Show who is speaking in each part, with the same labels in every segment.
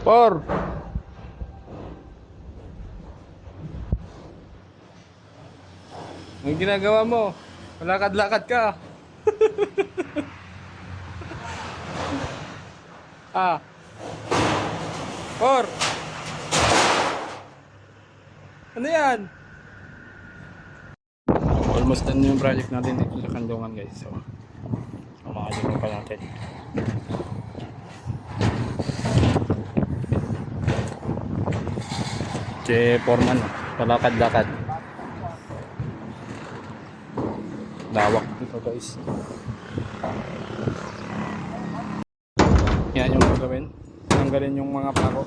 Speaker 1: Por! Ang ginagawa mo? Malakad-lakad ka. Ah. Por! Ano yan? Almost done yung project natin dito sa Kandungan guys. So, makakalimutan pa natin. Si Foreman, palakad-lakad. Lawak dito guys. Yan yung gagawin. Tanggalin yung mga pako.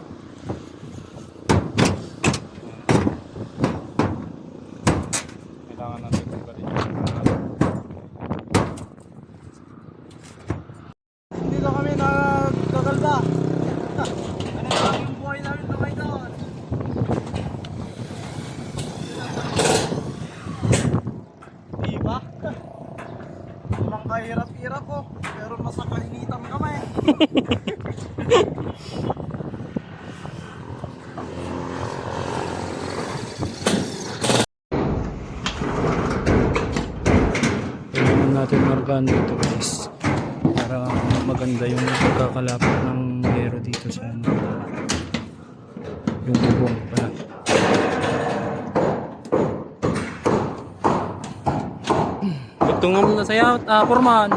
Speaker 1: Kailangan natin tanggalin yung mga pako.
Speaker 2: Hindi lang kami nagkakalda. Ano yung buhay namin kamay doon? Diba? Walang kahirap-hirap ko. Pero nasa kalinitan kami.
Speaker 1: Kailangan natin markahan dito guys. Para maganda yung pagkakalapit ng yero dito sa ano. Yung bubong pala. Tungam na saya, Foreman.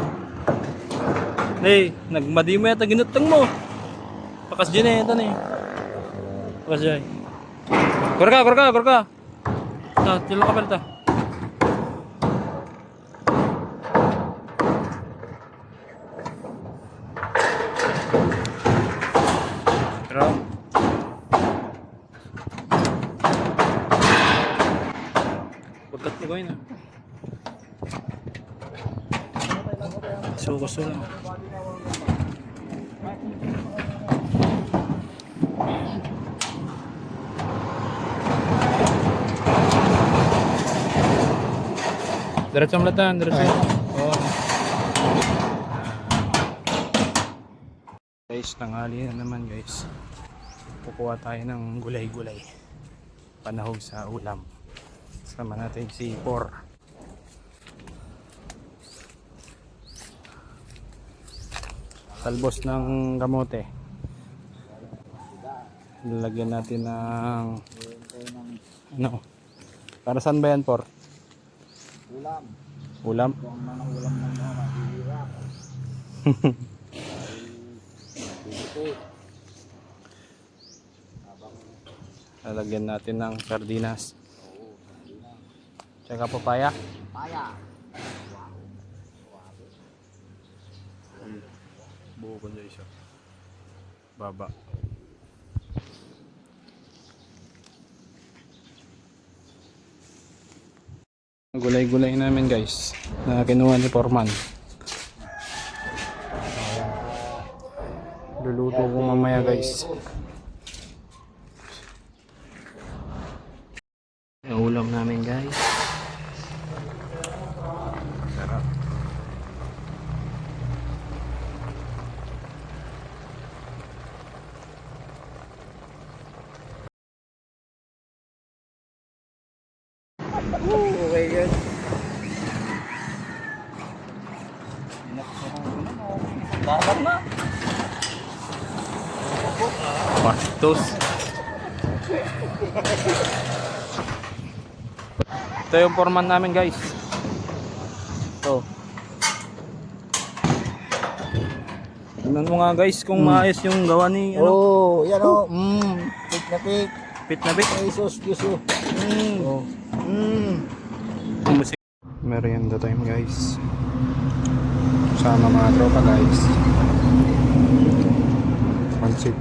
Speaker 1: Hey, nagmadi mo yata ginutang mo. Pakas dyan eh, ito na eh. Pakas dyan. Kurka. Tilo ka pala. Pero pagkat mo gawin ah. Gusto lang. Diretso ang latan, diretso. Oh. Guys, tanghali na naman guys. Kukuha tayo ng gulay-gulay. Panahog sa ulam. Sama natin si Por. Talbos ng kamote. Lalagyan natin ng ano? Para saan ba yan, Por?
Speaker 2: Ulam.
Speaker 1: Ulam?
Speaker 2: Kung ano ulam ng mga mahihirap.
Speaker 1: Lalagyan natin ng sardinas. Tsaka papaya.
Speaker 2: Paya.
Speaker 1: Buo ko niya isa. Baba. Gulay-gulay namin guys na kinuha ni Foreman. Luluto ko mamaya guys. Yung ulam namin guys. Sarap.
Speaker 2: Okay yan. Dapat na.
Speaker 1: Pastos. Ito yung Foreman namin guys. Ito. Tignan mo nga guys kung maayos yung gawa ni ano.
Speaker 2: Oh, yan o. Pit na pit.
Speaker 1: Pit na bit.
Speaker 2: Ay, sos, gusto. Oh.
Speaker 1: Musik. Merienda time guys. Sama mga tropa guys. Pansit.